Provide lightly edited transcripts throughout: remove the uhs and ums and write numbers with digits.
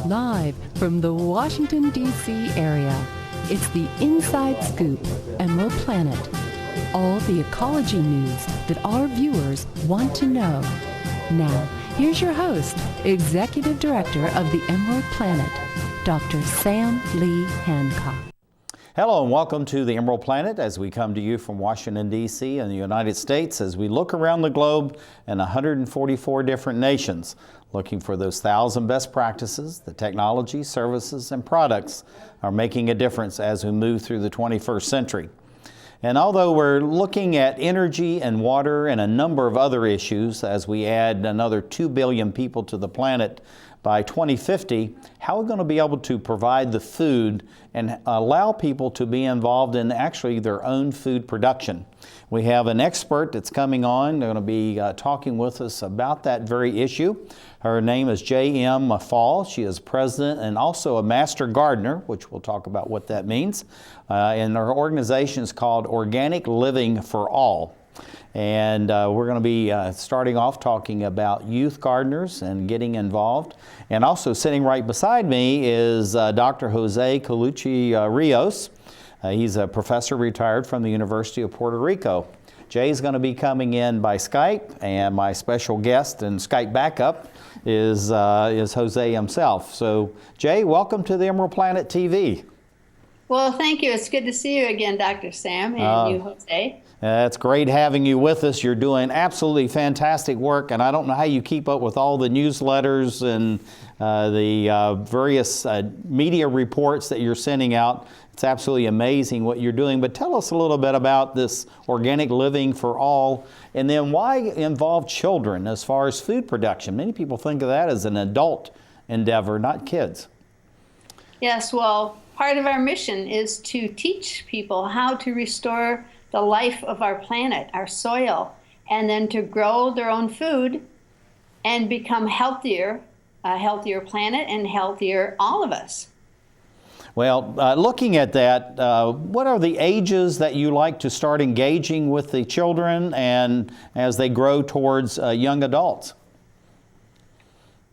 Live from the Washington, D.C. area, it's the Inside Scoop, Emerald Planet. All the ecology news that our viewers want to know. Now, here's your host, Executive Director of the Emerald Planet, Dr. Sam Lee Hancock. Hello and welcome to the Emerald Planet as we come to you from Washington, D.C. in the United States as we look around the globe in 144 different nations, looking for those 1,000 best practices, the technology, services, and products are making a difference as we move through the 21st century. And although we're looking at energy and water and a number of other issues as we add another 2 billion people to the planet by 2050, how are we going to be able to provide the food and allow people to be involved in actually their own food production? We have an expert that's coming on. They're going to be talking with us about that very issue. Her name is J.M. McFall. She is president and also a master gardener, which we'll talk about what that means. And her organization is called Organic Living for All. And we're going to be starting off talking about youth gardeners and getting involved. And also sitting right beside me is Dr. Jose Colucci Rios. He's a professor retired from the University of Puerto Rico. Jay's going to be coming in by Skype, and my special guest and Skype backup is Jose himself. So, Jay, welcome to the Emerald Planet TV. Well, thank you. It's good to see you again, Dr. Sam, and you, Jose. It's great having you with us. You're doing absolutely fantastic work, and I don't know how you keep up with all the newsletters and the various media reports that you're sending out. It's absolutely amazing what you're doing. But tell us a little bit about this Organic Living for All, and then why involve children as far as food production? Many people think of that as an adult endeavor, not kids. Yes, well, part of our mission is to teach people how to restore the life of our planet, our soil, and then to grow their own food and become healthier, a healthier planet and healthier all of us. Well, looking at that, what are the ages that you like to start engaging with the children and as they grow towards young adults?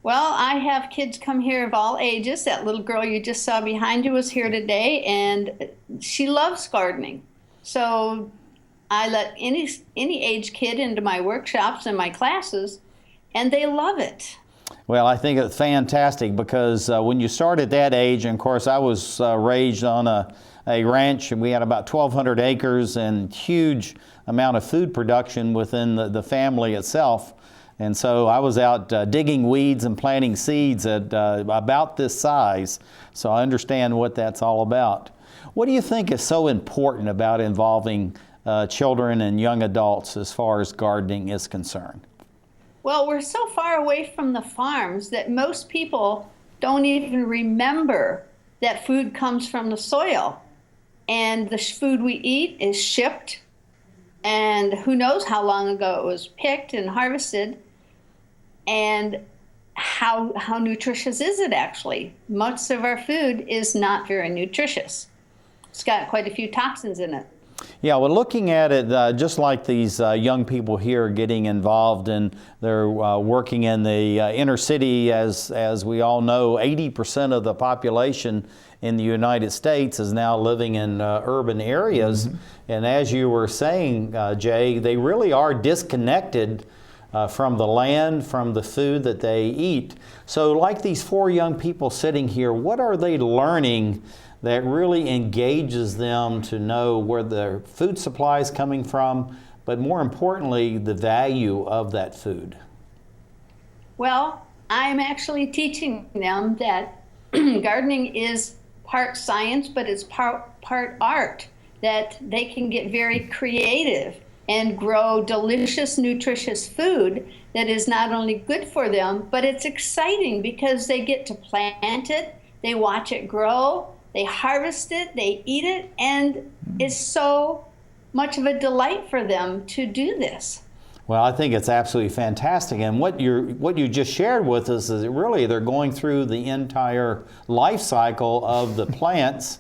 Well, I have kids come here of all ages. That little girl you just saw behind you was here today, and she loves gardening. So I let any age kid into my workshops and my classes, and they love it. Well, I think it's fantastic because when you start at that age, and of course I was raised on a ranch, and we had about 1,200 acres and huge amount of food production within the family itself. And so I was out digging weeds and planting seeds at about this size, so I understand what that's all about. What do you think is so important about involving children and young adults as far as gardening is concerned? Well, we're so far away from the farms that most people don't even remember that food comes from the soil. And the food we eat is shipped, and who knows how long ago it was picked and harvested, and how nutritious is it actually? Most of our food is not very nutritious. It's got quite a few toxins in it. Yeah, well, looking at it, just like these young people here getting involved and they're working in the inner city, as we all know, 80% of the population in the United States is now living in urban areas. Mm-hmm. And as you were saying, Jay, they really are disconnected from the land, from the food that they eat. So like these 4 young people sitting here, what are they learning that really engages them to know where their food supply is coming from, but more importantly, the value of that food? Well, I'm actually teaching them that gardening is part science, but it's part art, that they can get very creative and grow delicious, nutritious food that is not only good for them, but it's exciting because they get to plant it, they watch it grow, they harvest it, they eat it, and it's so much of a delight for them to do this. Well, I think it's absolutely fantastic. And what you just shared with us is that really they're going through the entire life cycle of the plants.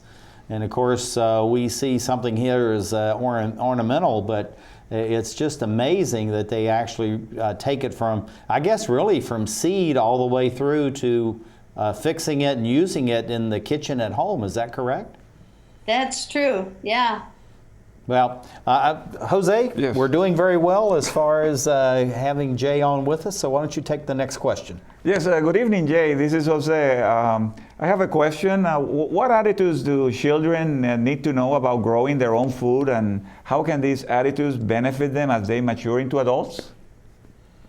And of course, we see something here as ornamental, but it's just amazing that they actually take it from, I guess, really from seed all the way through to fixing it and using it in the kitchen at home. Is that correct? That's true, yeah. Well, Jose, Yes. we're doing very well as far as having Jay on with us, so why don't you take the next question? Yes, good evening, Jay. This is Jose. I have a question. What attitudes do children need to know about growing their own food, and how can these attitudes benefit them as they mature into adults?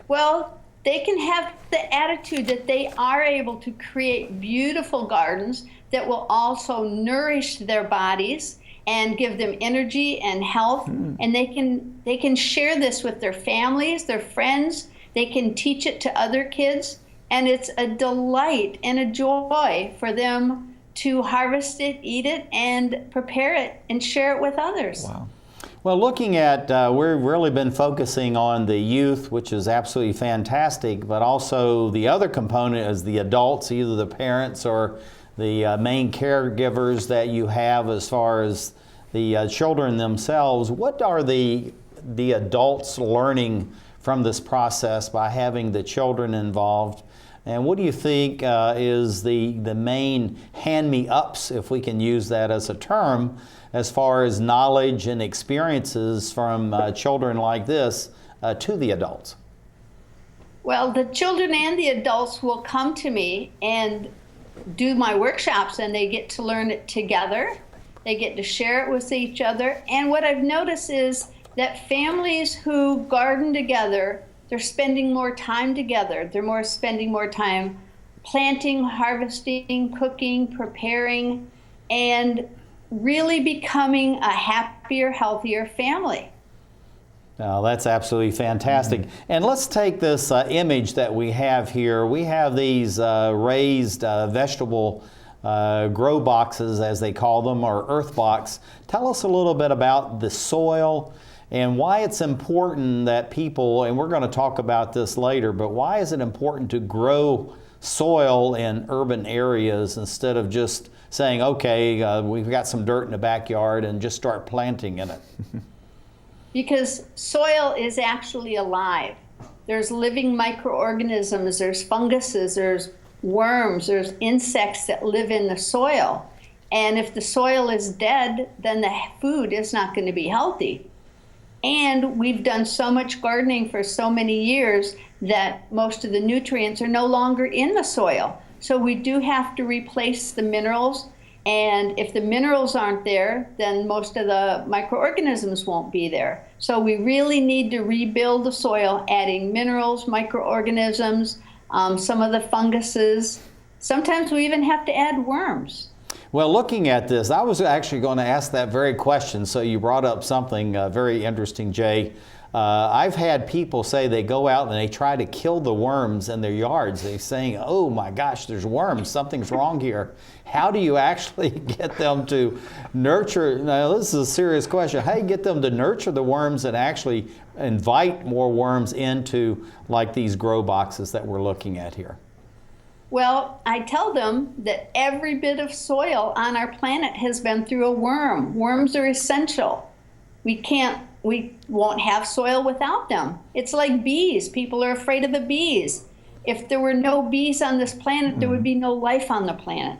Well, they can have the attitude that they are able to create beautiful gardens that will also nourish their bodies and give them energy and health. And they can share this with their families, their friends. They can teach it to other kids. And it's a delight and a joy for them to harvest it, eat it, and prepare it and share it with others. Wow. Well, looking at, we've really been focusing on the youth, which is absolutely fantastic, but also the other component is the adults, either the parents or the main caregivers that you have as far as the children themselves. What are the adults learning from this process by having the children involved? And what do you think is the main hand-me-ups, if we can use that as a term, as far as knowledge and experiences from children like this to the adults? Well, the children and the adults will come to me and do my workshops, and they get to learn it together. They get to share it with each other. And what I've noticed is that families who garden together, they're spending more time together. They're spending more time planting, harvesting, cooking, preparing, and really becoming a happier, healthier family. Now, that's absolutely fantastic. And let's take this image that we have here. We have these raised vegetable grow boxes, as they call them, or earth box. Tell us a little bit about the soil and why it's important that people, and we're going to talk about this later, but why is it important to grow soil in urban areas instead of just saying, okay, we've got some dirt in the backyard and just start planting in it? Because soil is actually alive. There's living microorganisms, there's funguses, there's worms, there's insects that live in the soil. And if the soil is dead, then the food is not going to be healthy. And we've done so much gardening for so many years that most of the nutrients are no longer in the soil. So we do have to replace the minerals. And if the minerals aren't there, then most of the microorganisms won't be there. So we really need to rebuild the soil, adding minerals, microorganisms, some of the funguses. Sometimes we even have to add worms. Well, looking at this, I was actually going to ask that very question, so you brought up something very interesting, Jay. I've had people say they go out and they try to kill the worms in their yards. They're saying, oh my gosh, there's worms, something's wrong here. How do you actually get them to nurture? Now, this is a serious question. How do you get them to nurture the worms and actually invite more worms into like these grow boxes that we're looking at here? Well, I tell them that every bit of soil on our planet has been through a worm. Worms are essential. We won't have soil without them. It's like bees. People are afraid of the bees. If there were no bees on this planet, there would be no life on the planet.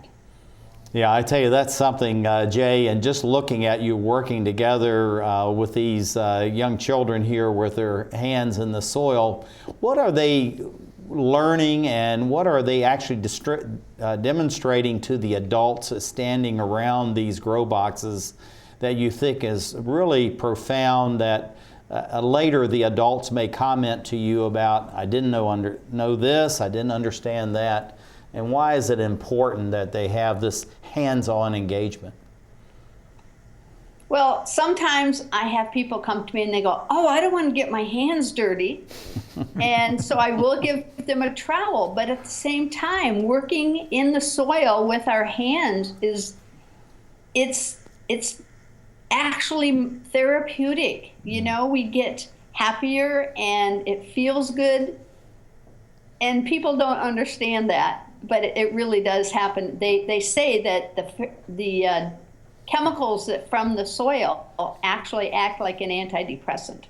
Yeah, I tell you, that's something, Jay, and just looking at you working together with these young children here with their hands in the soil, what are they learning and what are they actually demonstrating to the adults standing around these grow boxes that you think is really profound, that later the adults may comment to you about, I didn't know this, I didn't understand that, and why is it important that they have this hands-on engagement? Well, sometimes I have people come to me and they go, oh, I don't want to get my hands dirty. And so I will give them a trowel. But at the same time, working in the soil with our hands it's actually therapeutic. You know, we get happier and it feels good. And people don't understand that, but it really does happen. They say that the chemicals that from the soil actually act like an antidepressant.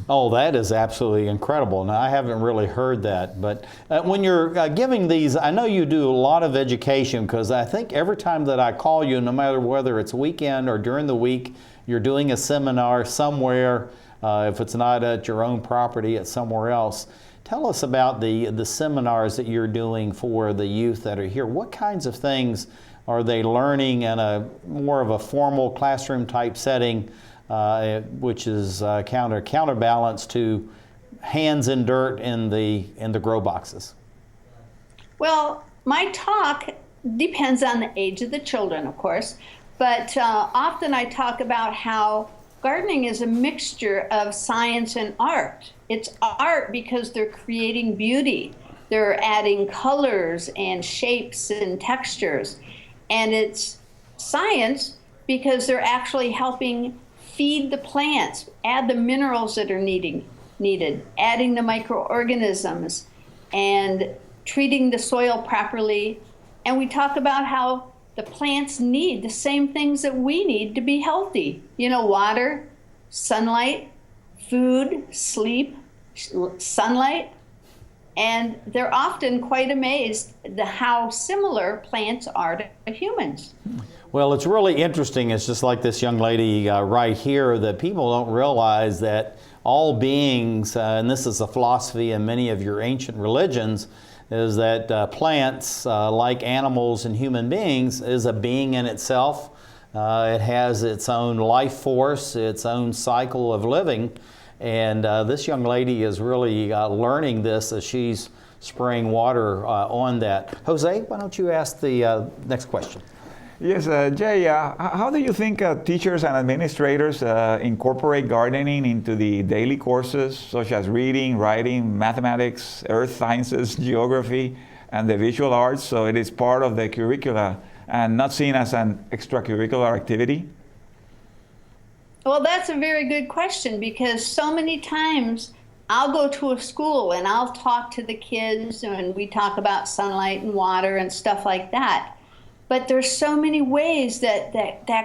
Oh, that is absolutely incredible. Now, I haven't really heard that, but when you're giving these, I know you do a lot of education, because I think every time that I call you, no matter whether it's weekend or during the week, you're doing a seminar somewhere. If it's not at your own property, it's somewhere else. Tell us about the seminars that you're doing for the youth that are here. What kinds of things are they learning in a more of a formal classroom type setting, which is counterbalance to hands in dirt in the grow boxes? Well, my talk depends on the age of the children, of course, but often I talk about how gardening is a mixture of science and art. It's art because they're creating beauty. They're adding colors and shapes and textures. And it's science because they're actually helping feed the plants, add the minerals that are needed, adding the microorganisms, and treating the soil properly. And we talk about how the plants need the same things that we need to be healthy. You know, water, sunlight, food, sleep, sunlight. And they're often quite amazed at how similar plants are to humans. Well, it's really interesting. It's just like this young lady right here, that people don't realize that all beings, and this is a philosophy in many of your ancient religions, is that plants, like animals and human beings, is a being in itself. It has its own life force, its own cycle of living. And this young lady is really learning this as she's spraying water on that. Jose, why don't you ask the next question? Yes, Jay, how do you think teachers and administrators incorporate gardening into the daily courses, such as reading, writing, mathematics, earth sciences, geography, and the visual arts, so it is part of the curricula and not seen as an extracurricular activity? Well, that's a very good question, because so many times I'll go to a school and I'll talk to the kids and we talk about sunlight and water and stuff like that. But there's so many ways that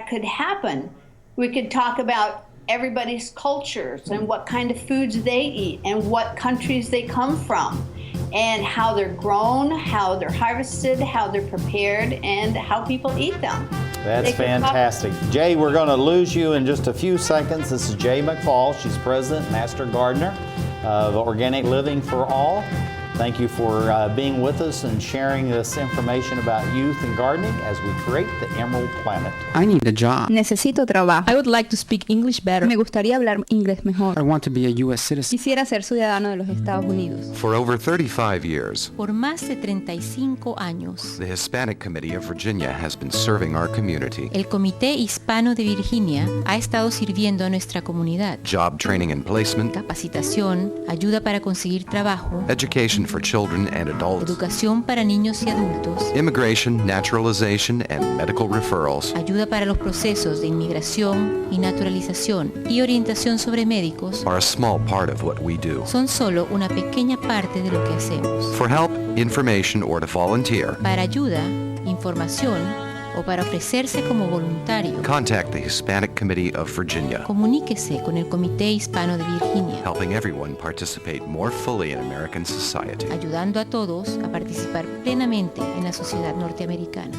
could happen. We could talk about everybody's cultures and what kind of foods they eat and what countries they come from and how they're grown, how they're harvested, how they're prepared, and how people eat them. That's fantastic. Jay, we're going to lose you in just a few seconds. This is Jay McFall. She's President, Master Gardener of Organic Living for All. Thank you for being with us and sharing this information about youth and gardening as we create the Emerald Planet. I need a job. Necesito trabajo. I would like to speak English better. Me gustaría hablar inglés mejor. I want to be a U.S. citizen. Quisiera ser ciudadano de los Estados Unidos. For over 35 years, Por más de 35 años, the Hispanic Committee of Virginia has been serving our community. el Comité Hispano de Virginia ha estado sirviendo a nuestra comunidad. Job training and placement, Capacitación, ayuda para conseguir trabajo, education for children and adults, educación para niños y adultos, immigration, naturalization, and medical referrals. ayuda para los procesos de inmigración y naturalización y orientación sobre médicos Are a small part of what we do. son solo una pequeña parte de lo que hacemos. For help, information, or to volunteer, Para ayuda, información o para ofrecerse como voluntario, contact the Hispanic Committee of Virginia, comuníquese con el Comité Hispano de Virginia, helping everyone participate more fully in American society. ayudando a todos a participar plenamente en la sociedad norteamericana.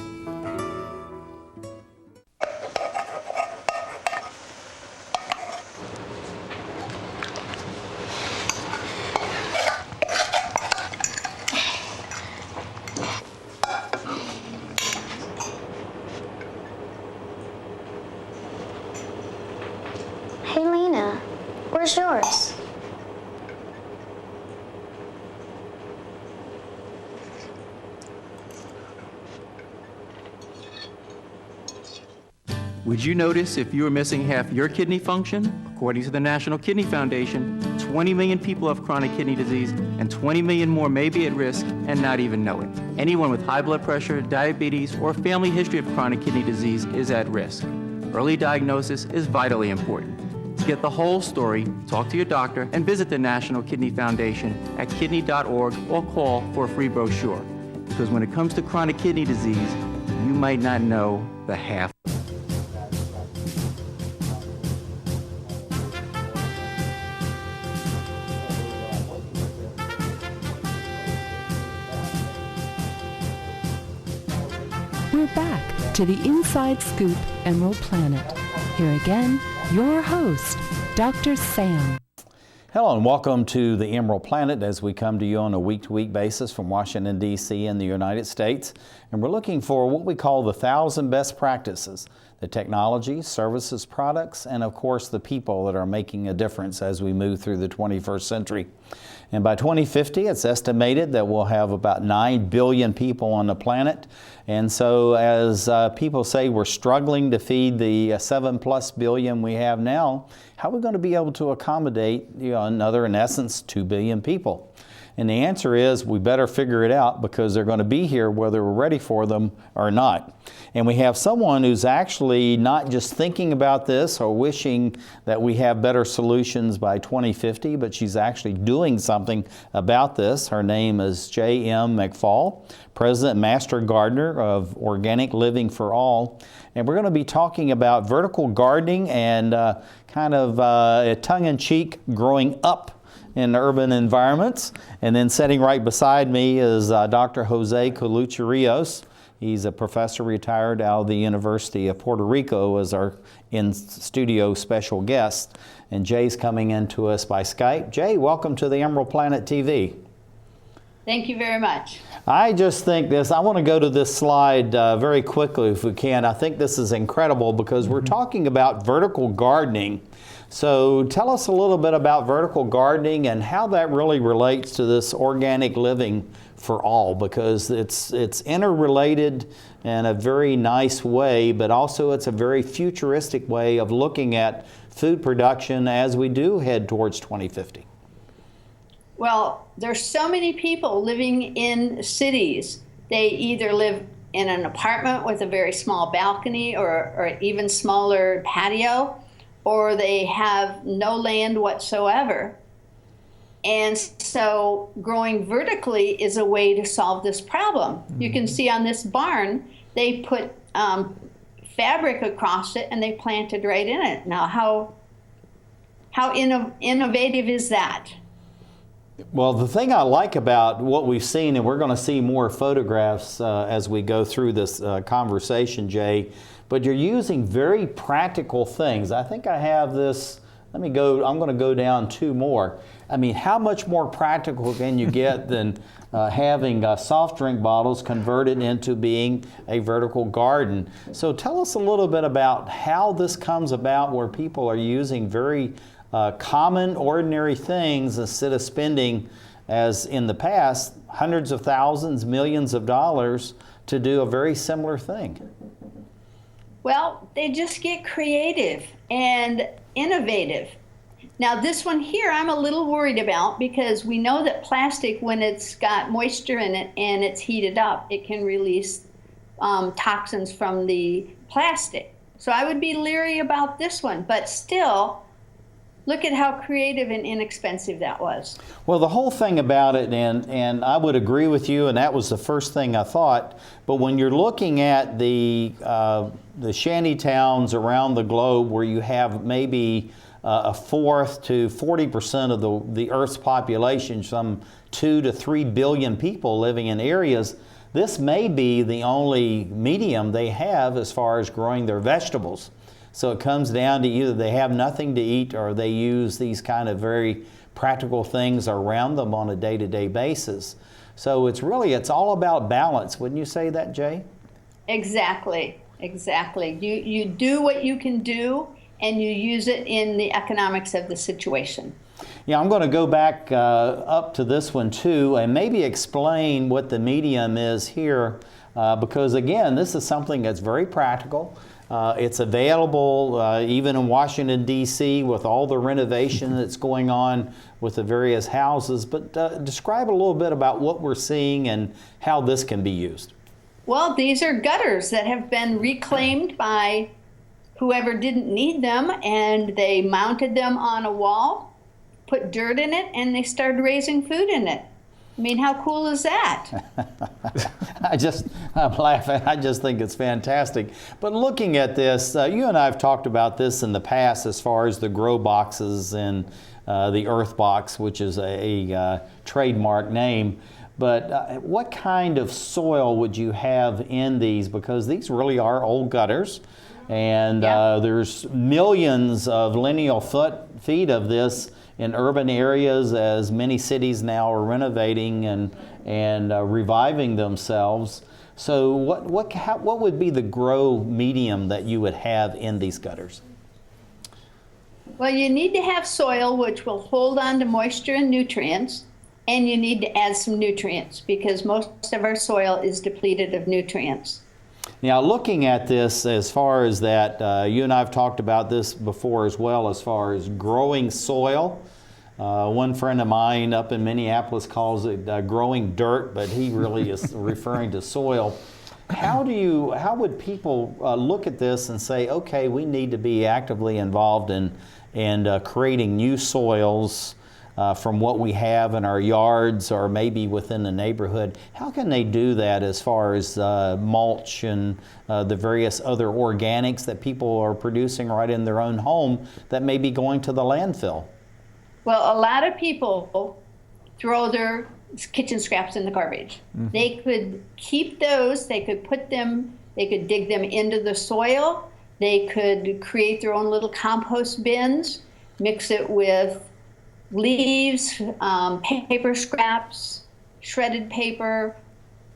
Hey, Lena, where's yours? Would you notice if you were missing half your kidney function? According to the National Kidney Foundation, 20 million people have chronic kidney disease, and 20 million more may be at risk and not even know it. Anyone with high blood pressure, diabetes, or a family history of chronic kidney disease is at risk. Early diagnosis is vitally important. To get the whole story, talk to your doctor and visit the National Kidney Foundation at kidney.org or call for a free brochure. Because when it comes to chronic kidney disease, you might not know the half. we're back to the Inside Scoop Emerald Planet. Here again, your host, Dr. Sam. Hello and welcome to the Emerald Planet as we come to you on a week-to-week basis from Washington, D.C. in the United States. And we're looking for what we call the 1,000 best practices, the technology, services, products, and of course the people that are making a difference as we move through the 21st century. And by 2050, it's estimated that we'll have about 9 billion people on the planet. And so as people say we're struggling to feed the 7+ billion we have now, how are we going to be able to accommodate another, in essence, 2 billion people? And the answer is we better figure it out because they're going to be here whether we're ready for them or not. And we have someone who's actually not just thinking about this or wishing that we have better solutions by 2050, but she's actually doing something about this. Her name is J.M. McFall, President and Master Gardener of Organic Living for All. And we're going to be talking about vertical gardening and kind of tongue-in-cheek growing up in urban environments. And then sitting right beside me is Dr. Jose Colucci-Rios. He's a professor retired out of the University of Puerto Rico as our in-studio special guest. And Jay's coming in to us by Skype. Jay, welcome to the Emerald Planet TV. Thank you very much. I just think I want to go to this slide very quickly if we can. I think this is incredible because we're talking about vertical gardening. So tell us a little bit about vertical gardening and how that really relates to this organic living for all, because it's interrelated in a very nice way, but also it's a very futuristic way of looking at food production as we do head towards 2050. Well, there's so many people living in cities. They either live in an apartment with a very small balcony or even smaller patio, or they have no land whatsoever. And so growing vertically is a way to solve this problem. You can see on this barn, they put fabric across it and they planted right in it. Now, how innovative is that? Well, the thing I like about what we've seen, and we're going to see more photographs as we go through this conversation, Jay, but you're using very practical things. I think I have this, I'm going to go down 2 more. I mean, how much more practical can you get than having soft drink bottles converted into being a vertical garden? So tell us a little bit about how this comes about where people are using very common, ordinary things instead of spending, as in the past, hundreds of thousands, millions of dollars to do a very similar thing. Well, they just get creative and innovative. Now, this one here I'm a little worried about because we know that plastic, when it's got moisture in it and it's heated up, it can release toxins from the plastic. So I would be leery about this one, but still, look at how creative and inexpensive that was. Well, the whole thing about it, and I would agree with you, and that was the first thing I thought, but when you're looking at the shanty towns around the globe where you have maybe a fourth to 40% of the Earth's population, some 2 to 3 billion people living in areas, this may be the only medium they have as far as growing their vegetables. So it comes down to either they have nothing to eat or they use these kind of very practical things around them on a day-to-day basis. So it's all about balance. Wouldn't you say that, Jay? Exactly. You do what you can do and you use it in the economics of the situation. Yeah, I'm going to go back up to this one too and maybe explain what the medium is here because again, this is something that's very practical. It's available even in Washington, D.C. with all the renovation that's going on with the various houses. But describe a little bit about what we're seeing and how this can be used. Well, these are gutters that have been reclaimed by whoever didn't need them, and they mounted them on a wall, put dirt in it, and they started raising food in it. I mean, how cool is that? I'm laughing. I just think it's fantastic. But looking at this, you and I have talked about this in the past as far as the grow boxes and the Earth Box, which is a trademark name. But what kind of soil would you have in these? Because these really are old gutters, and there's millions of lineal feet of this in urban areas, as many cities now are renovating and reviving themselves. So what would be the grow medium that you would have in these gutters? Well, you need to have soil which will hold on to moisture and nutrients, and you need to add some nutrients because most of our soil is depleted of nutrients. Now, looking at this as far as that, you and I have talked about this before as well, as far as growing soil. One friend of mine up in Minneapolis calls it growing dirt, but he really is referring to soil. How would people look at this and say, okay, we need to be actively involved in creating new soils from what we have in our yards or maybe within the neighborhood? How can they do that as far as mulch and the various other organics that people are producing right in their own home that may be going to the landfill? Well, a lot of people throw their kitchen scraps in the garbage. Mm-hmm. They could keep those, they could dig them into the soil, they could create their own little compost bins, mix it with leaves, paper scraps, shredded paper,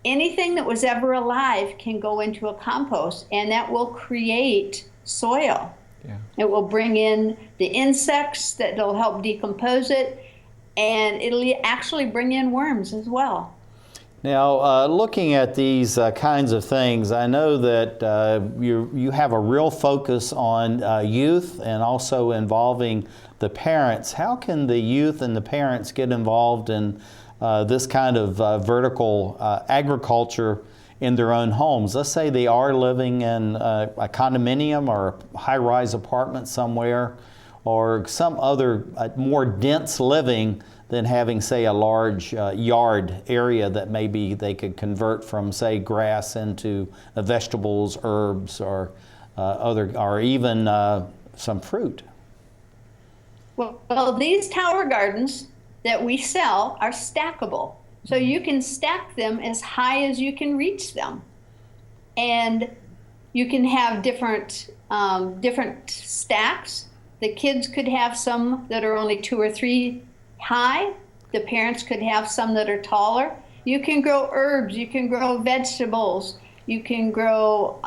anything that was ever alive can go into a compost, and that will create soil. Yeah. It will bring in the insects that'll help decompose it, and it'll actually bring in worms as well. Now, looking at these kinds of things, I know that you have a real focus on youth and also involving the parents. How can the youth and the parents get involved in this kind of vertical agriculture in their own homes? Let's say they are living in a condominium or a high-rise apartment somewhere, or some other more dense living than having, say, a large yard area that maybe they could convert from, say, grass into vegetables, herbs, or even some fruit. Well, these tower gardens that we sell are stackable. So you can stack them as high as you can reach them. And you can have different stacks. The kids could have some that are only 2 or 3 high. The parents could have some that are taller. You can grow herbs, you can grow vegetables, you can grow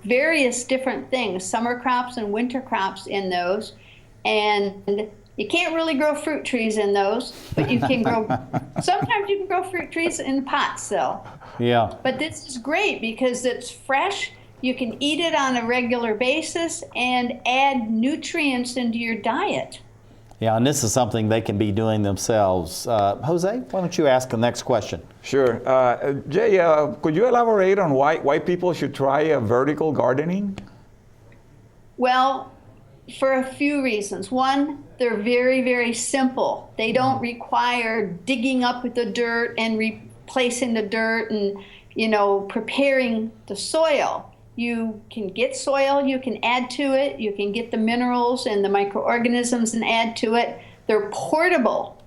various different things, summer crops and winter crops in those. And you can't really grow fruit trees in those, but you can grow, sometimes you can grow fruit trees in pots though. Yeah. But this is great because it's fresh, you can eat it on a regular basis and add nutrients into your diet. Yeah, and this is something they can be doing themselves. Jose, why don't you ask the next question? Sure. Jay, could you elaborate on why people should try vertical gardening? Well, for a few reasons. One, they're very, very simple. They don't require digging up the dirt and replacing the dirt and, preparing the soil. You can get soil, you can add to it, you can get the minerals and the microorganisms and add to it. They're portable.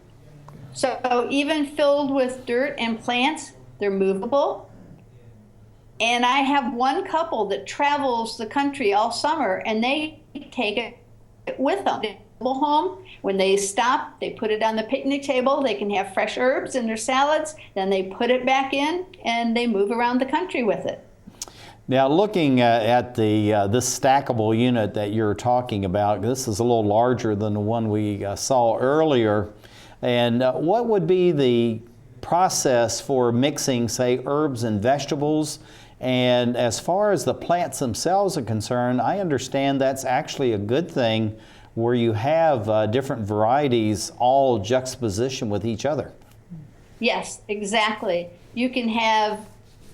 So even filled with dirt and plants, they're movable. And I have one couple that travels the country all summer, and they take it with them. They go home. When they stop, they put it on the picnic table. They can have fresh herbs in their salads. Then they put it back in, and they move around the country with it. Now, looking at this stackable unit that you're talking about, this is a little larger than the one we saw earlier. And what would be the process for mixing, say, herbs and vegetables? And as far as the plants themselves are concerned, I understand that's actually a good thing where you have different varieties all juxtaposition with each other. Yes, exactly. You can have,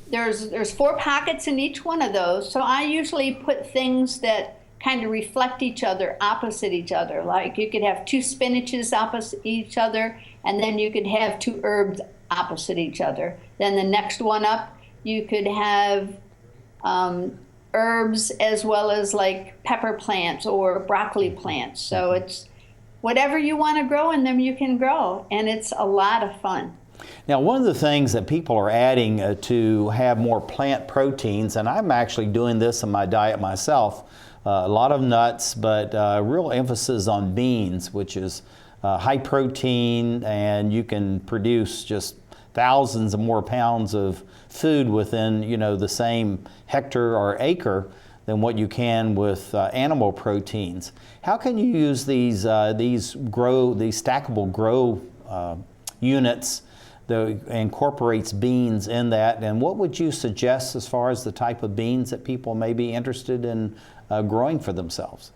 there's 4 pockets in each one of those. So I usually put things that kind of reflect each other, opposite each other. Like you could have 2 spinaches opposite each other, and then you could have 2 herbs opposite each other. Then the next one up, you could have herbs as well as like pepper plants or broccoli plants. So it's whatever you want to grow in them, you can grow, and it's a lot of fun. Now, one of the things that people are adding to have more plant proteins, and I'm actually doing this in my diet myself, a lot of nuts, but real emphasis on beans, which is high protein, and you can produce just thousands of more pounds of food within, the same hectare or acre than what you can with animal proteins. How can you use these stackable grow units that incorporates beans in that, and what would you suggest as far as the type of beans that people may be interested in growing for themselves?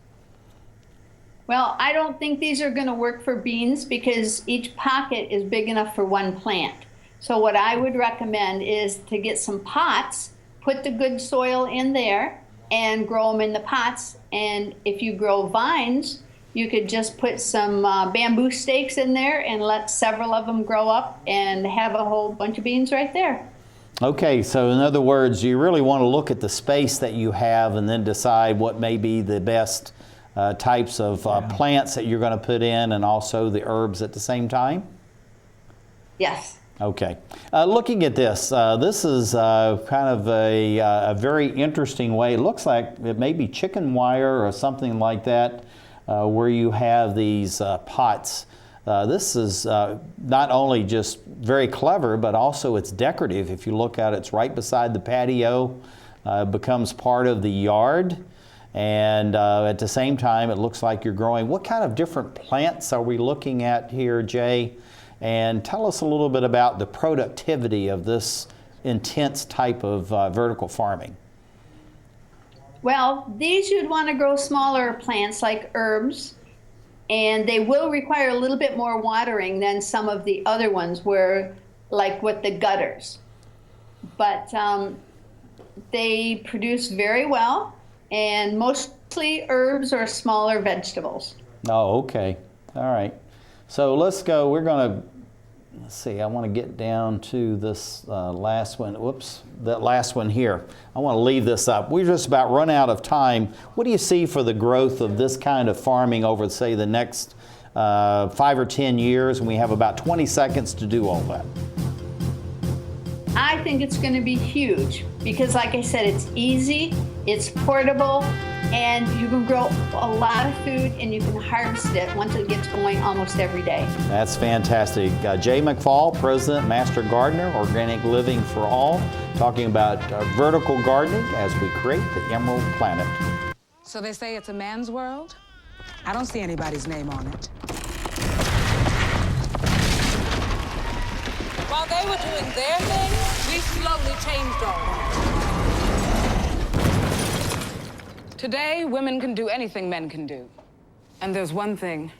Well, I don't think these are going to work for beans because each pocket is big enough for one plant. So what I would recommend is to get some pots, put the good soil in there, and grow them in the pots. And if you grow vines, you could just put some bamboo stakes in there and let several of them grow up and have a whole bunch of beans right there. Okay, so in other words, you really want to look at the space that you have and then decide what may be the best types of plants that you're going to put in, and also the herbs at the same time? Yes. Okay. Looking at this, this is kind of a very interesting way. It looks like it may be chicken wire or something like that, where you have these pots. This is not only just very clever, but also it's decorative. If you look at it, it's right beside the patio, becomes part of the yard. And at the same time, it looks like you're growing. What kind of different plants are we looking at here, Jay? And tell us a little bit about the productivity of this intense type of vertical farming. Well, these you'd want to grow smaller plants like herbs, and they will require a little bit more watering than some of the other ones like with the gutters. But they produce very well, and mostly herbs or smaller vegetables. Oh, okay. All right. So let's go. We're going to, let's see, I want to get down to this last one. Whoops, that last one here. I want to leave this up. We've just about run out of time. What do you see for the growth of this kind of farming over, say, the next 5 or 10 years? And we have about 20 seconds to do all that. I think it's going to be huge because, like I said, it's easy, it's portable, and you can grow a lot of food and you can harvest it once it gets going almost every day. That's fantastic. Jay McFall, President, Master Gardener, Organic Living for All, talking about vertical gardening as we create the Emerald Planet. So they say it's a man's world? I don't see anybody's name on it. While they were doing their thing, we slowly changed ours. Today, women can do anything men can do. And there's one thing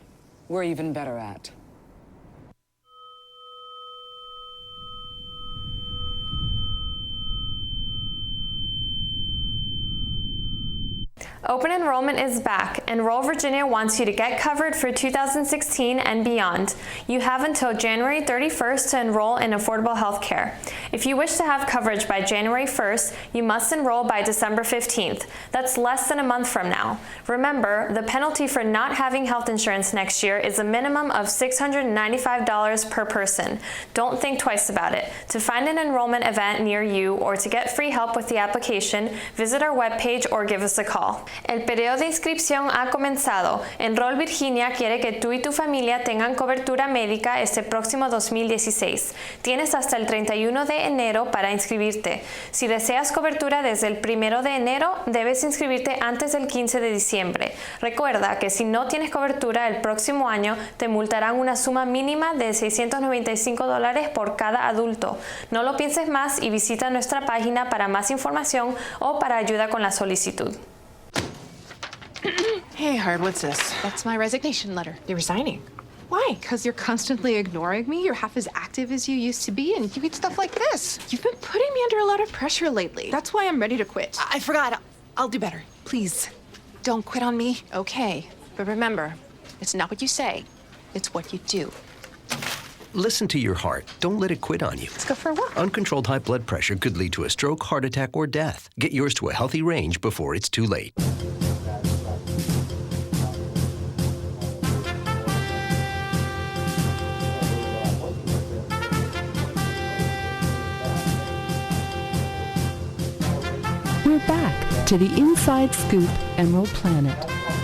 we're even better at. Open enrollment is back. Enroll Virginia wants you to get covered for 2016 and beyond. You have until January 31st to enroll in affordable health care. If you wish to have coverage by January 1st, you must enroll by December 15th. That's less than a month from now. Remember, the penalty for not having health insurance next year is a minimum of $695 per person. Don't think twice about it. To find an enrollment event near you or to get free help with the application, visit our webpage or give us a call. El periodo de inscripción ha comenzado. Enroll Virginia quiere que tú y tu familia tengan cobertura médica este próximo 2016. Tienes hasta el 31 de enero para inscribirte. Si deseas cobertura desde el 1 de enero, debes inscribirte antes del 15 de diciembre. Recuerda que si no tienes cobertura el próximo año, te multarán una suma mínima de $695 por cada adulto. No lo pienses más y visita nuestra página para más información o para ayuda con la solicitud. Hey, Hard, what's this? That's my resignation letter. You're resigning. Why? Because you're constantly ignoring me. You're half as active as you used to be, and you get stuff like this. You've been putting me under a lot of pressure lately. That's why I'm ready to quit. I forgot. I'll do better. Please, don't quit on me. Okay. But remember, it's not what you say. It's what you do. Listen to your heart. Don't let it quit on you. Let's go for a walk. Uncontrolled high blood pressure could lead to a stroke, heart attack, or death. Get yours to a healthy range before it's too late. We're back to the Inside Scoop Emerald Planet.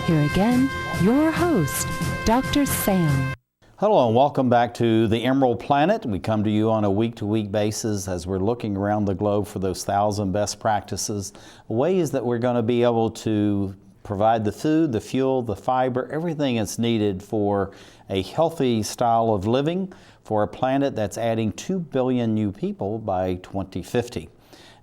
Here again, your host, Dr. Sam. Hello and welcome back to the Emerald Planet. We come to you on a week-to-week basis as we're looking around the globe for those 1,000 best practices, ways that we're going to be able to provide the food, the fuel, the fiber, everything that's needed for a healthy style of living for a planet that's adding 2 billion new people by 2050.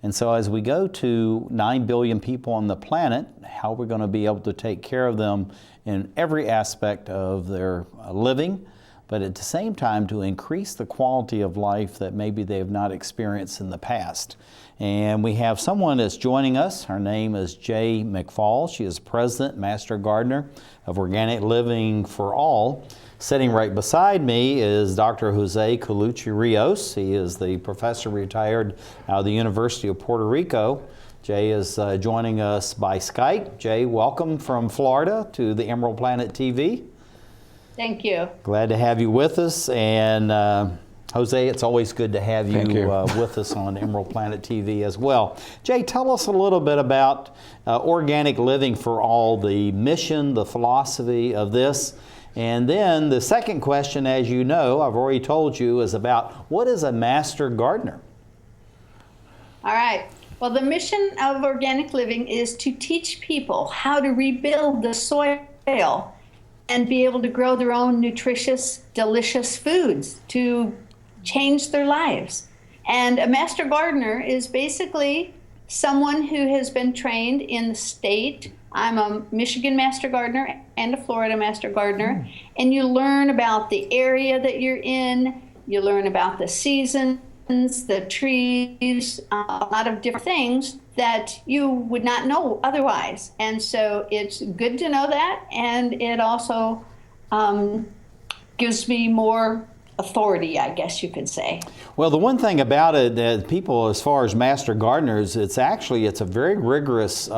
And so as we go to 9 billion people on the planet, how we're going to be able to take care of them in every aspect of their living, but at the same time to increase the quality of life that maybe they have not experienced in the past. And we have someone that's joining us. Her name is Jay McFall. She is President, Master Gardener of Organic Living for All. Sitting right beside me is Dr. Jose Colucci Rios. He is the professor retired out of the University of Puerto Rico. Jay is joining us by Skype. Jay, welcome from Florida to the Emerald Planet TV. Thank you. Glad to have you with us. And Jose, it's always good to have you with us on Emerald Planet TV as well. Jay, tell us a little bit about Organic Living for All, the mission, the philosophy of this. And then the second question, as you know, I've already told you, is about what is a master gardener? All right. Well, the mission of Organic Living is to teach people how to rebuild the soil and be able to grow their own nutritious, delicious foods to change their lives. And a master gardener is basically someone who has been trained in the state. I'm a Michigan Master Gardener and a Florida Master Gardener. And you learn about the area that you're in, you learn about the seasons, the trees, a lot of different things that you would not know otherwise. And so it's good to know that, and it also gives me more authority, I guess you could say. Well, the one thing about it that people, as far as master gardeners, it's a very rigorous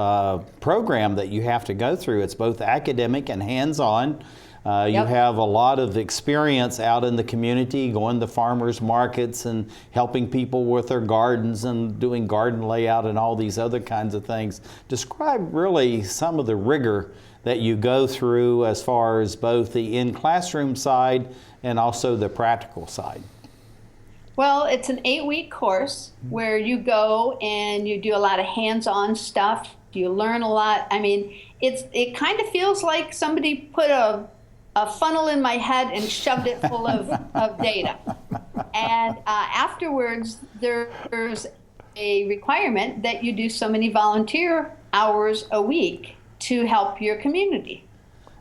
program that you have to go through. It's both academic and hands-on. You have a lot of experience out in the community, going to farmers markets and helping people with their gardens and doing garden layout and all these other kinds of things. Describe really some of the rigor that you go through as far as both the in-classroom side and also the practical side. Well, it's an 8-week course where you go and you do a lot of hands-on stuff. You learn a lot. I mean, it kind of feels like somebody put a funnel in my head and shoved it full of data. And afterwards, there's a requirement that you do so many volunteer hours a week to help your community.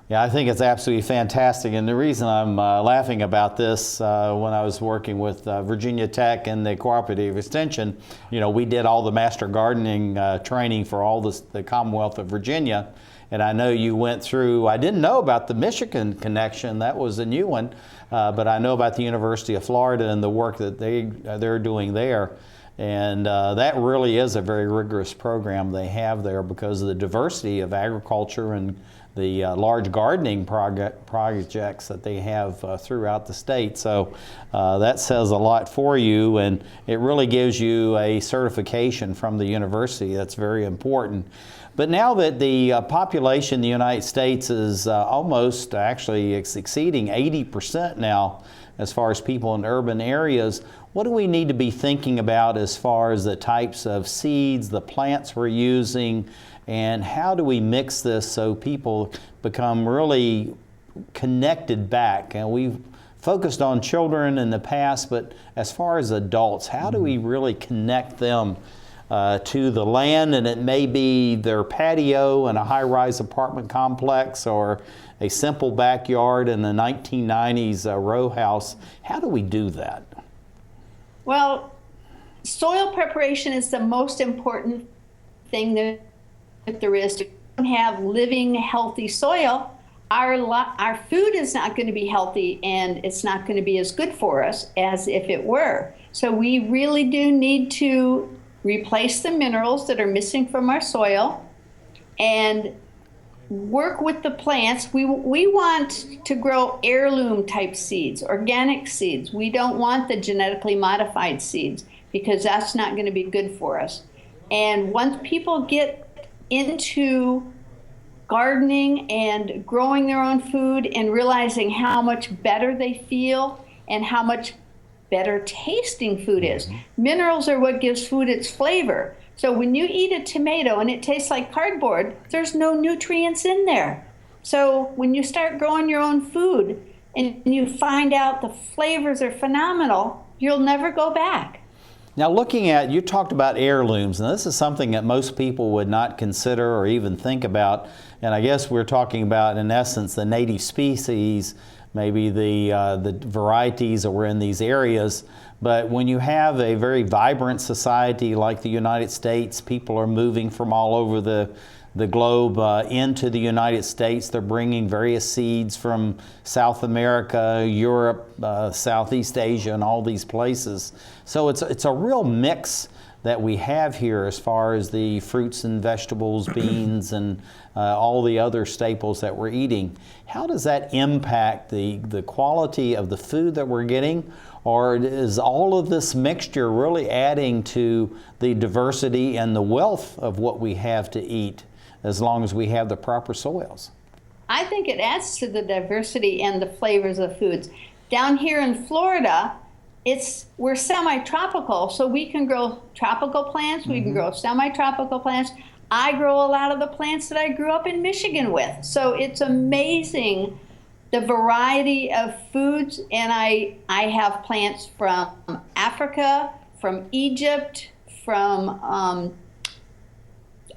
Yeah, I think it's absolutely fantastic. And the reason I'm laughing about this, when I was working with Virginia Tech and the Cooperative Extension, we did all the master gardening training for all the Commonwealth of Virginia. And I know you went through, I didn't know about the Michigan connection, that was a new one, but I know about the University of Florida and the work that they're doing there. And that really is a very rigorous program they have there because of the diversity of agriculture and the large gardening projects that they have throughout the state. So that says a lot for you, and it really gives you a certification from the university. That's very important. But now that the population in the United States is almost actually exceeding 80% now as far as people in urban areas, what do we need to be thinking about as far as the types of seeds, the plants we're using, and how do we mix this so people become really connected back? And we've focused on children in the past, but as far as adults, how do we really connect them to the land? And it may be their patio in a high-rise apartment complex or a simple backyard in the 1990s row house. How do we do that? Well, soil preparation is the most important thing that there is. If we don't have living, healthy soil, our food is not going to be healthy, and it's not going to be as good for us as if it were. So we really do need to replace the minerals that are missing from our soil and work with the plants. We want to grow heirloom type seeds, organic seeds. We don't want the genetically modified seeds because that's not going to be good for us. And once people get into gardening and growing their own food and realizing how much better they feel and how much better tasting food is. Minerals are what gives food its flavor. So when you eat a tomato and it tastes like cardboard, there's no nutrients in there. So when you start growing your own food and you find out the flavors are phenomenal, you'll never go back. Now looking at, you talked about heirlooms, and this is something that most people would not consider or even think about. And I guess we're talking about, in essence, the native species, maybe the varieties that were in these areas. But when you have a very vibrant society like the United States, people are moving from all over the globe into the United States. They're bringing various seeds from South America, Europe, Southeast Asia, and all these places. So it's a real mix that we have here as far as the fruits and vegetables, beans, and all the other staples that we're eating. How does that impact the quality of the food that we're getting? Or is all of this mixture really adding to the diversity and the wealth of what we have to eat, as long as we have the proper soils? I think it adds to the diversity and the flavors of foods. Down here in Florida, we're semi-tropical, so we can grow tropical plants, we can grow semi-tropical plants. I grow a lot of the plants that I grew up in Michigan with. So it's amazing the variety of foods, and I have plants from Africa, from Egypt, from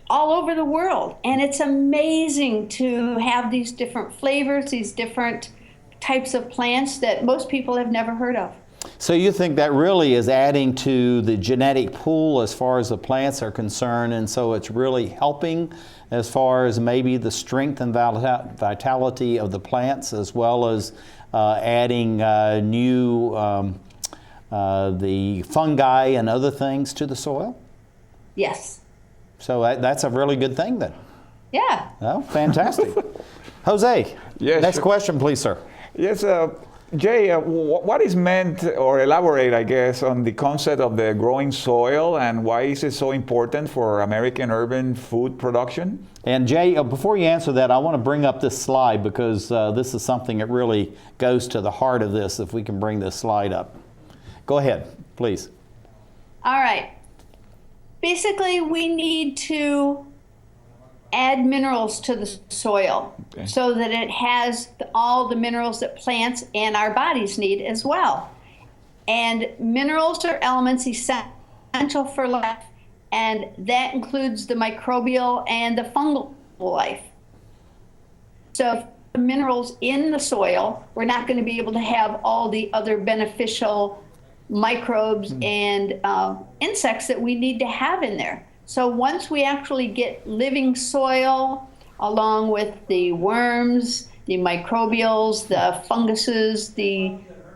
all over the world. And it's amazing to have these different flavors, these different types of plants that most people have never heard of. So you think that really is adding to the genetic pool as far as the plants are concerned, and so it's really helping as far as maybe the strength and vitality of the plants, as well as adding new the fungi and other things to the soil? Yes. So that's a really good thing then. Yeah. Oh, fantastic. Jose, yes, next question, please, sir. Yes, Jay, what is meant, or elaborate, I guess, on the concept of the growing soil, and why is it so important for American urban food production? And Jay, before you answer that, I want to bring up this slide, because this is something that really goes to the heart of this, if we can bring this slide up. Go ahead, please. All right. Basically, we need to add minerals to the soil so that it has all the minerals that plants and our bodies need as well. And minerals are elements essential for life, and that includes the microbial and the fungal life. So if the minerals in the soil, we're not going to be able to have all the other beneficial microbes and insects that we need to have in there. So once we actually get living soil, along with the worms, the microbials, the funguses,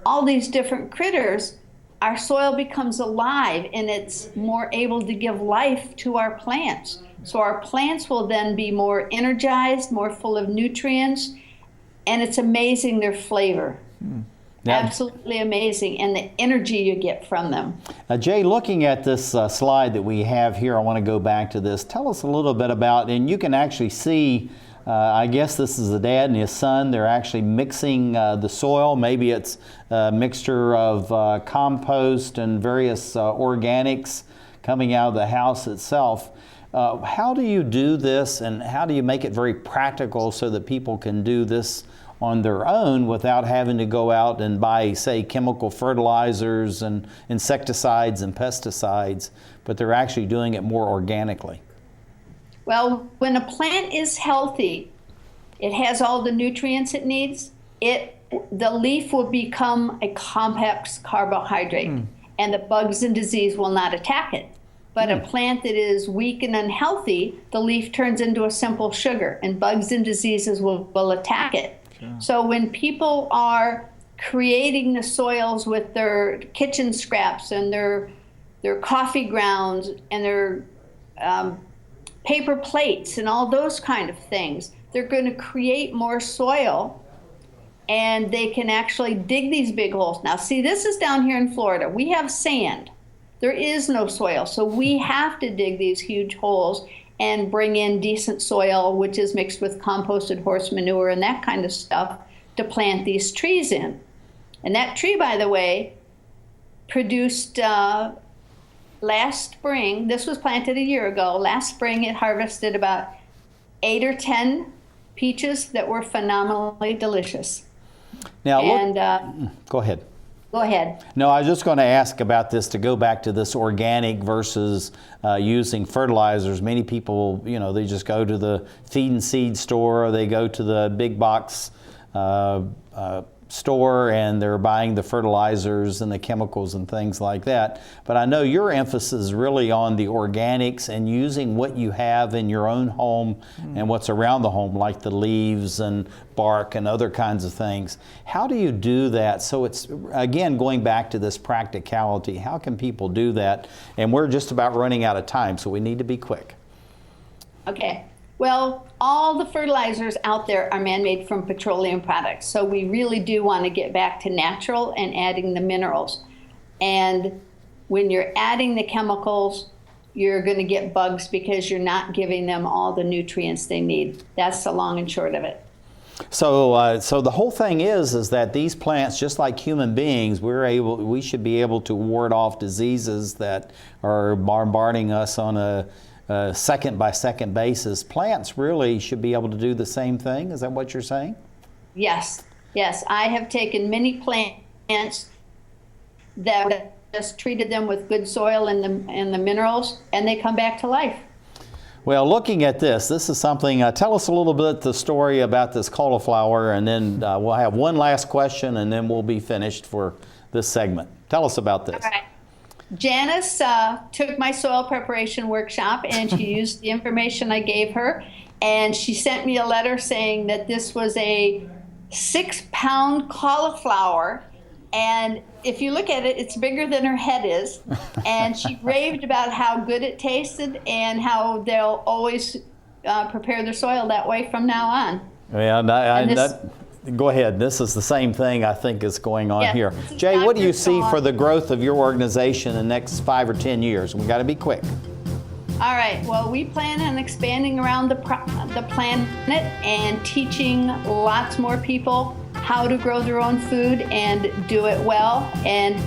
all these different critters, our soil becomes alive and it's more able to give life to our plants. So our plants will then be more energized, more full of nutrients, and it's amazing their flavor. Now, absolutely amazing, and the energy you get from them. Jay, looking at this slide that we have here, I want to go back to this. Tell us a little bit about, and you can actually see, I guess this is the dad and his son. They're actually mixing the soil. Maybe it's a mixture of compost and various organics coming out of the house itself. How do you do this, and how do you make it very practical so that people can do this on their own without having to go out and buy, say, chemical fertilizers and insecticides and pesticides, but they're actually doing it more organically? Well, when a plant is healthy, it has all the nutrients it needs. The leaf will become a complex carbohydrate, and the bugs and disease will not attack it. But a plant that is weak and unhealthy, the leaf turns into a simple sugar, and bugs and diseases will attack it. So when people are creating the soils with their kitchen scraps and their coffee grounds and their paper plates and all those kind of things, they're going to create more soil, and they can actually dig these big holes. Now, see, this is down here in Florida. We have sand. there is no soil. So we have to dig these huge holes and bring in decent soil, which is mixed with composted horse manure and that kind of stuff, to plant these trees in. And that tree, by the way, produced last spring, this was planted a year ago, last spring it harvested about 8 or 10 peaches that were phenomenally delicious. Now, and, go ahead. Go ahead. No, I was just going to ask about this, to go back to this organic versus using fertilizers. Many people, they just go to the feed and seed store, or they go to the big box store, and they're buying the fertilizers and the chemicals and things like that. But I know your emphasis is really on the organics and using what you have in your own home and what's around the home, like the leaves and bark and other kinds of things. How do you do that? So it's, again, going back to this practicality, how can people do that? And we're just about running out of time, so we need to be quick. Okay. Well, all the fertilizers out there are man-made from petroleum products. So we really do want to get back to natural and adding the minerals. And when you're adding the chemicals, you're going to get bugs because you're not giving them all the nutrients they need. That's the long and short of it. So, so the whole thing is that these plants, just like human beings, we should be able to ward off diseases that are bombarding us on a second-by-second basis. Plants really should be able to do the same thing. Is that what you're saying? Yes. Yes. I have taken many plants that just treated them with good soil and the minerals, and they come back to life. Well, looking at this is something, tell us a little bit the story about this cauliflower, and then we'll have one last question, and then we'll be finished for this segment. Tell us about this. All right. Janice took my soil preparation workshop, and she used the information I gave her, and she sent me a letter saying that this was a 6-pound cauliflower, and if you look at it, it's bigger than her head is, and she raved about how good it tasted and how they'll always prepare their soil that way from now on. Yeah, go ahead. This is the same thing I think is going on here. Jay, what do you see for the growth of your organization in the next 5 or 10 years? We've got to be quick. All right. Well, we plan on expanding around the planet and teaching lots more people how to grow their own food and do it well. And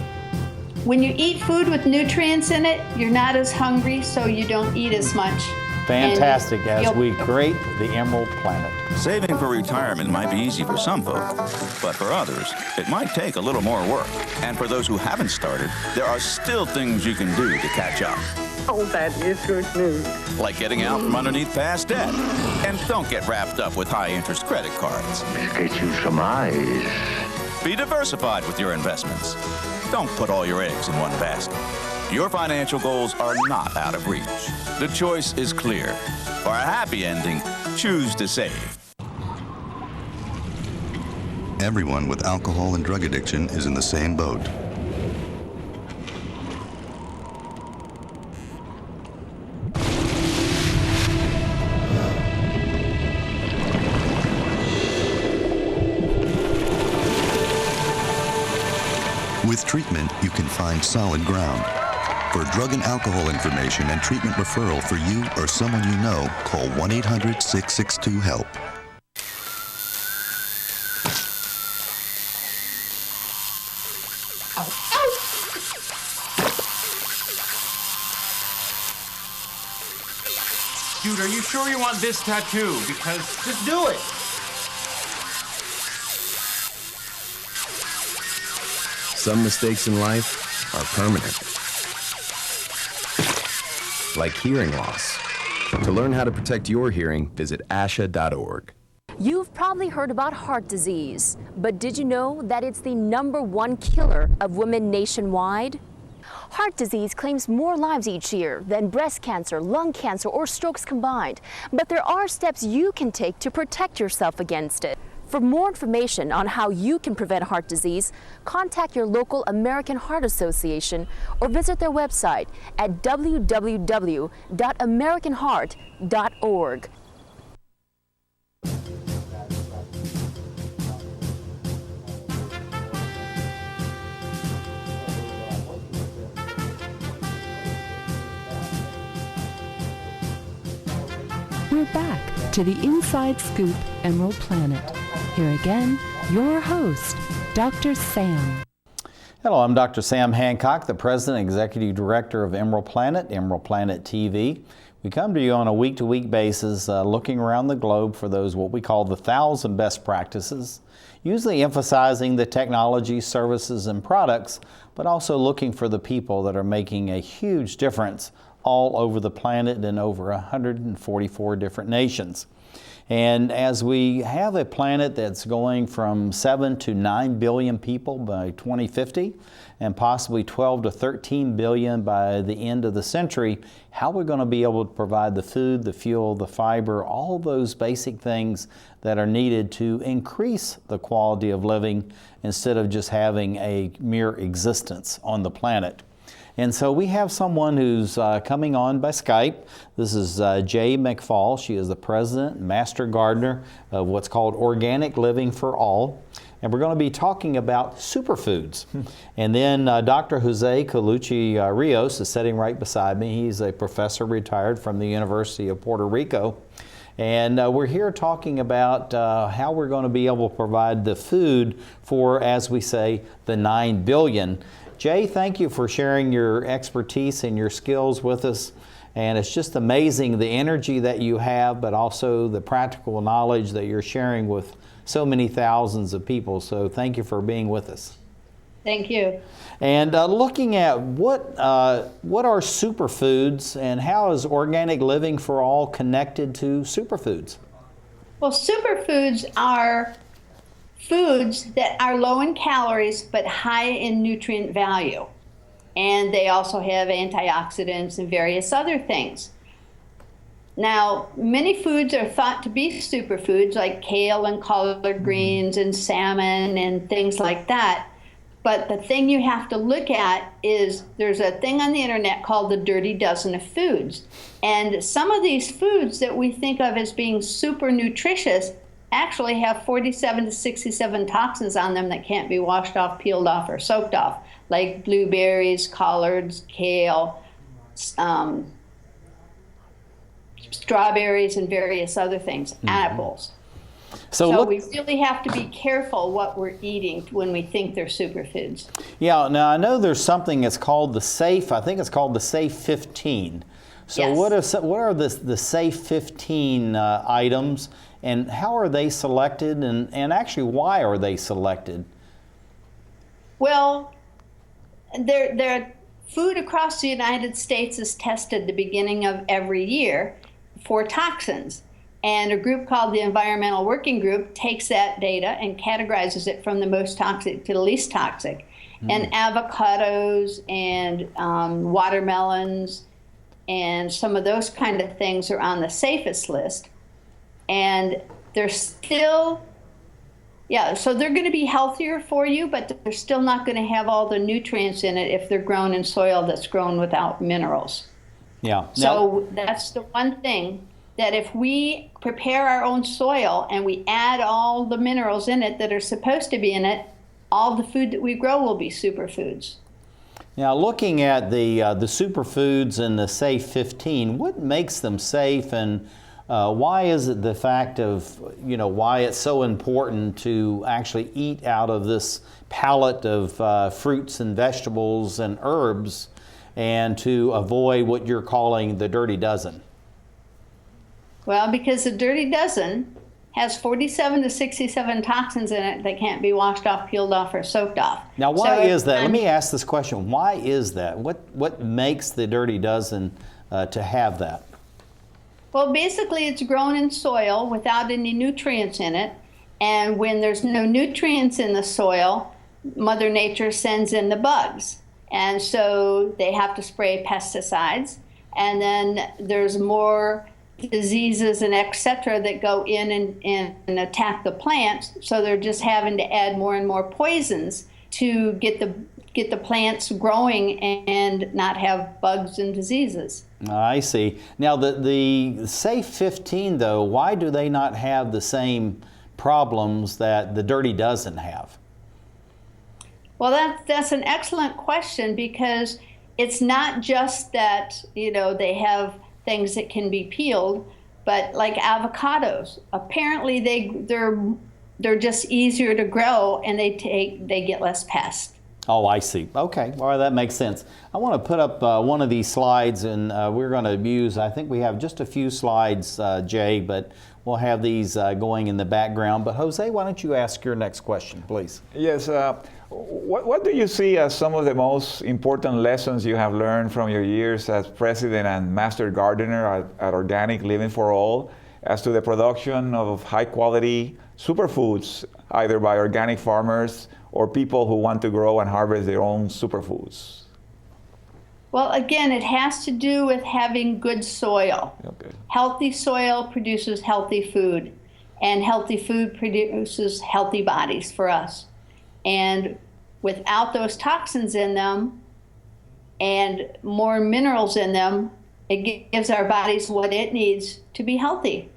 when you eat food with nutrients in it, you're not as hungry, so you don't eat as much. Fantastic, as we create the Emerald Planet. Saving for retirement might be easy for some folk, but for others, it might take a little more work. And for those who haven't started, there are still things you can do to catch up. Oh, that is good news. Like getting out from underneath past debt. And don't get wrapped up with high-interest credit cards. Get you some eyes. Be diversified with your investments. Don't put all your eggs in one basket. Your financial goals are not out of reach. The choice is clear. For a happy ending, choose to save. Everyone with alcohol and drug addiction is in the same boat. With treatment, you can find solid ground. For drug and alcohol information and treatment referral for you or someone you know, call 1-800-662-HELP. Dude, are you sure you want this tattoo? Because just do it. Some mistakes in life are permanent. Like hearing loss. To learn how to protect your hearing, visit asha.org. You've probably heard about heart disease, but did you know that it's the #1 killer of women nationwide? Heart disease claims more lives each year than breast cancer, lung cancer, or strokes combined. But there are steps you can take to protect yourself against it. For more information on how you can prevent heart disease, contact your local American Heart Association or visit their website at www.americanheart.org. We're back to the Inside Scoop Emerald Planet. Here again, your host, Dr. Sam. Hello, I'm Dr. Sam Hancock, the President and Executive Director of Emerald Planet TV. We come to you on a week-to-week basis looking around the globe for those what we call the 1,000 best practices, usually emphasizing the technology, services, and products, but also looking for the people that are making a huge difference all over the planet in over 144 different nations. And as we have a planet that's going from 7 to 9 billion people by 2050 and possibly 12 to 13 billion by the end of the century, how we're going to be able to provide the food, the fuel, the fiber, all those basic things that are needed to increase the quality of living instead of just having a mere existence on the planet. And so we have someone who's coming on by Skype. This is Jay McFall. She is the president and master gardener of what's called Organic Living for All. And we're going to be talking about superfoods. And then Dr. Jose Colucci Rios is sitting right beside me. He's a professor retired from the University of Puerto Rico. And we're here talking about how we're going to be able to provide the food for, as we say, the 9 billion. Jay, thank you for sharing your expertise and your skills with us. And it's just amazing the energy that you have, but also the practical knowledge that you're sharing with so many thousands of people. So thank you for being with us. Thank you. And looking at what are superfoods and how is Organic Living for All connected to superfoods? Well, superfoods are foods that are low in calories but high in nutrient value. And they also have antioxidants and various other things. Now, many foods are thought to be superfoods like kale and collard greens and salmon and things like that. But the thing you have to look at is there's a thing on the internet called the Dirty Dozen of Foods. And some of these foods that we think of as being super nutritious actually have 47 to 67 toxins on them that can't be washed off, peeled off, or soaked off, like blueberries, collards, kale, strawberries, and various other things, apples. So we really have to be careful what we're eating when we think they're superfoods. Yeah, now I know there's something that's called the SAFE, I think it's called the SAFE 15. So yes. What are the SAFE 15 items, and how are they selected, and actually why are they selected? Well, their food across the United States is tested at the beginning of every year for toxins. And a group called the Environmental Working Group takes that data and categorizes it from the most toxic to the least toxic. And avocados and watermelons and some of those kind of things are on the safest list. And they're still, so they're going to be healthier for you, but they're still not going to have all the nutrients in it if they're grown in soil that's grown without minerals. Yeah. So that's the one thing, that if we prepare our own soil and we add all the minerals in it that are supposed to be in it, all the food that we grow will be superfoods. Now, looking at the superfoods in the SAFE 15, what makes them safe, and why is it the fact of, why it's so important to actually eat out of this palette of fruits and vegetables and herbs, and to avoid what you're calling the Dirty Dozen? Well, because the Dirty Dozen has 47 to 67 toxins in it that can't be washed off, peeled off, or soaked off. Now, why is that? Let me ask this question. Why is that? What makes the Dirty Dozen to have that? Well, basically, it's grown in soil without any nutrients in it. And when there's no nutrients in the soil, Mother Nature sends in the bugs. And so they have to spray pesticides. And then there's more diseases and et cetera that go in and attack the plants. So they're just having to add more and more poisons to get the plants growing and not have bugs and diseases. I see. Now the SAFE 15 though, why do they not have the same problems that the Dirty Dozen have? Well, that's an excellent question, because it's not just that, they have things that can be peeled. But like avocados, apparently they're just easier to grow, and they get less pests. Oh, I see. Okay, all right, that makes sense. I want to put up one of these slides, and we're going to use, I think we have just a few slides, Jay, but we'll have these going in the background. But Jose, why don't you ask your next question, please? Yes. What do you see as some of the most important lessons you have learned from your years as president and master gardener at Organic Living for All as to the production of high-quality superfoods, either by organic farmers or people who want to grow and harvest their own superfoods? Well, again, it has to do with having good soil. Okay. Healthy soil produces healthy food, and healthy food produces healthy bodies for us. And without those toxins in them and more minerals in them, it gives our bodies what it needs to be healthy.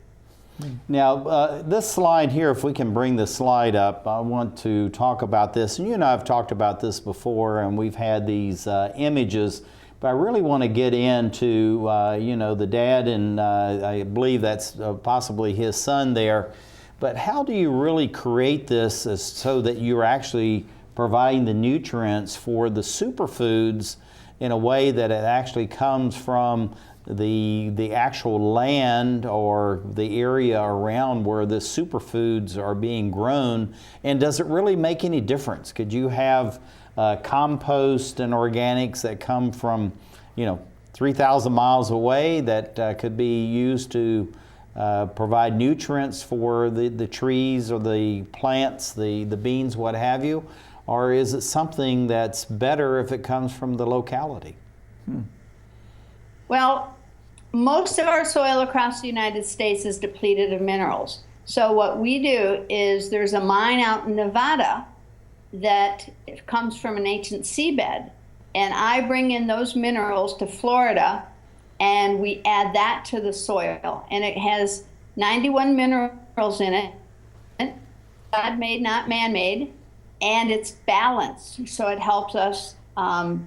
Now, this slide here, if we can bring the slide up, I want to talk about this. And you and I have talked about this before, and we've had these images, but I really want to get into, the dad, and I believe that's possibly his son there. But how do you really create this so that you're actually providing the nutrients for the superfoods in a way that it actually comes from the actual land or the area around where the superfoods are being grown? And does it really make any difference? Could you have compost and organics that come from 3,000 miles away that could be used to provide nutrients for the trees or the plants, the beans, what have you? Or is it something that's better if it comes from the locality? Well, most of our soil across the United States is depleted of minerals. So what we do is there's a mine out in Nevada that comes from an ancient seabed, and I bring in those minerals to Florida, and we add that to the soil, and it has 91 minerals in it, God-made, not man-made, and it's balanced, so it helps us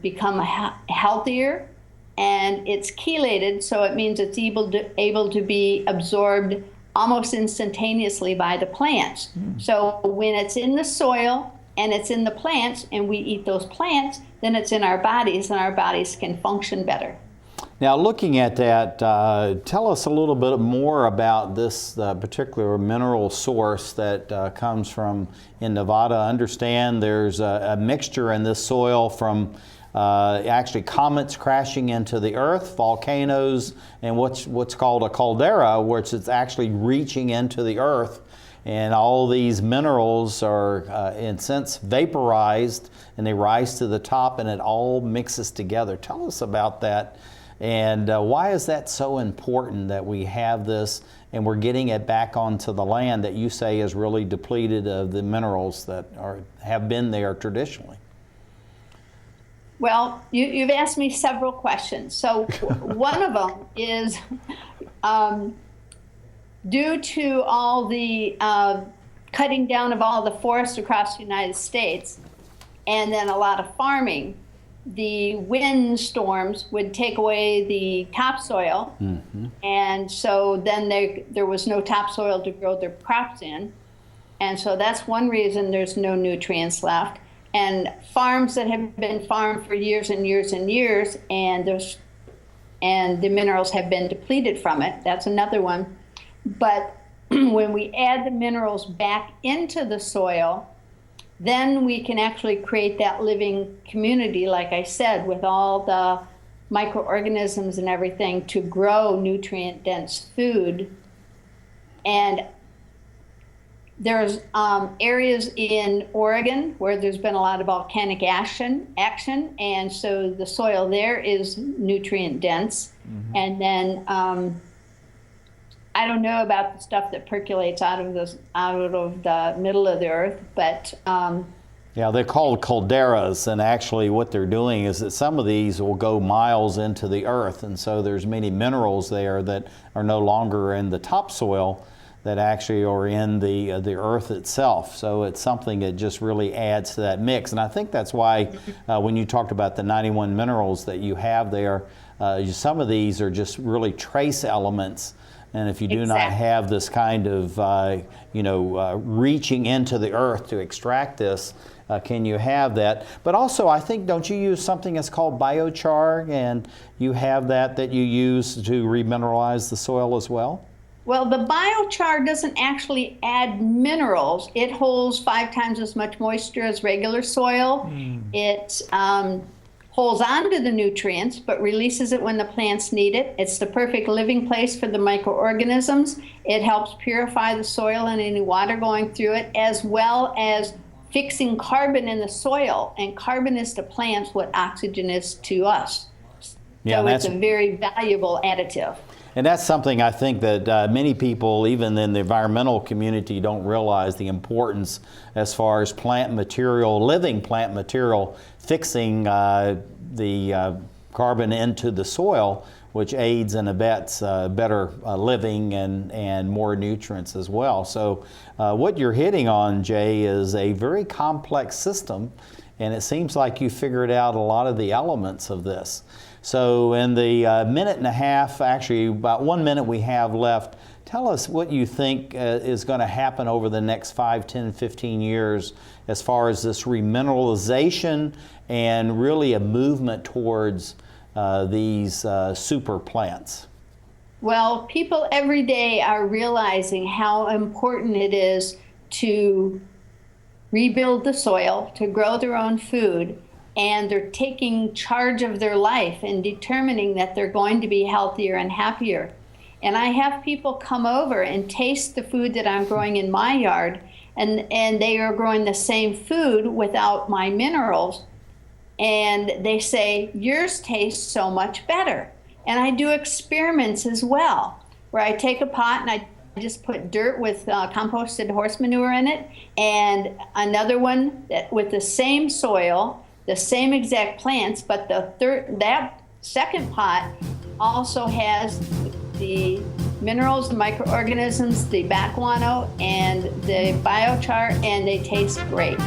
become healthier, and it's chelated, so it means it's able to be absorbed almost instantaneously by the plants. So when it's in the soil and it's in the plants, and we eat those plants, then it's in our bodies, and our bodies can function better. Now, looking at that, tell us a little bit more about this particular mineral source that comes from in Nevada. I understand there's a mixture in this soil from actually comets crashing into the earth, volcanoes, and what's called a caldera, which is actually reaching into the earth. And all these minerals are, in a sense, vaporized, and they rise to the top, and it all mixes together. Tell us about that. And why is that so important that we have this and we're getting it back onto the land that you say is really depleted of the minerals that have been there traditionally? Well, you've asked me several questions. So one of them is due to all the cutting down of all the forests across the United States, and then a lot of farming, the wind storms would take away the topsoil, and so then there was no topsoil to grow their crops in, and so that's one reason there's no nutrients left. And farms that have been farmed for years and years and years, and the minerals have been depleted from it. That's another one. But when we add the minerals back into the soil, then we can actually create that living community, like I said, with all the microorganisms and everything to grow nutrient-dense food. And there's areas in Oregon where there's been a lot of volcanic action, and so the soil there is nutrient-dense. And then I don't know about the stuff that percolates out of the middle of the earth, but yeah, they're called calderas, and actually what they're doing is that some of these will go miles into the earth, and so there's many minerals there that are no longer in the topsoil that actually are in the earth itself. So it's something that just really adds to that mix, and I think that's why when you talked about the 91 minerals that you have there, some of these are just really trace elements And if you do not have this kind of, reaching into the earth to extract this, can you have that? But also, I think, don't you use something that's called biochar, and you have that you use to remineralize the soil as well? Well, the biochar doesn't actually add minerals. It holds 5 times as much moisture as regular soil. It holds on to the nutrients, but releases it when the plants need it. It's the perfect living place for the microorganisms. It helps purify the soil and any water going through it, as well as fixing carbon in the soil. And carbon is to plants what oxygen is to us. So it's a very valuable additive. And that's something I think that many people, even in the environmental community, don't realize the importance as far as plant material, living plant material, fixing the carbon into the soil, which aids and abets better living and more nutrients as well. So what you're hitting on, Jay, is a very complex system, and it seems like you figured out a lot of the elements of this. So in the minute and a half, actually about 1 minute we have left, tell us what you think is going to happen over the next 5, 10, 15 years as far as this remineralization and really a movement towards these super plants. Well, people every day are realizing how important it is to rebuild the soil, to grow their own food, and they're taking charge of their life and determining that they're going to be healthier and happier. And I have people come over and taste the food that I'm growing in my yard, and they are growing the same food without my minerals, and they say, yours tastes so much better. And I do experiments as well, where I take a pot and I just put dirt with composted horse manure in it, and another one that with the same soil, the same exact plants, but that second pot also has the minerals, the microorganisms, the bat guano, and the biochar, and they taste great.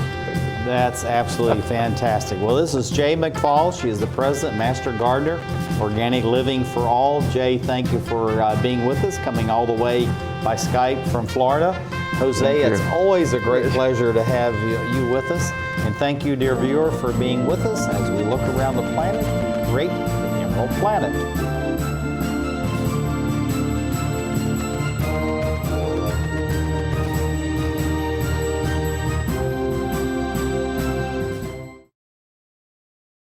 That's absolutely fantastic. Well, this is Jay McFall. She is the President, Master Gardener, Organic Living for All. Jay, thank you for being with us, coming all the way by Skype from Florida. Jose, it's always a great pleasure to have you with us. And thank you, dear viewer, for being with us as we look around the planet. Great, the Emerald Planet.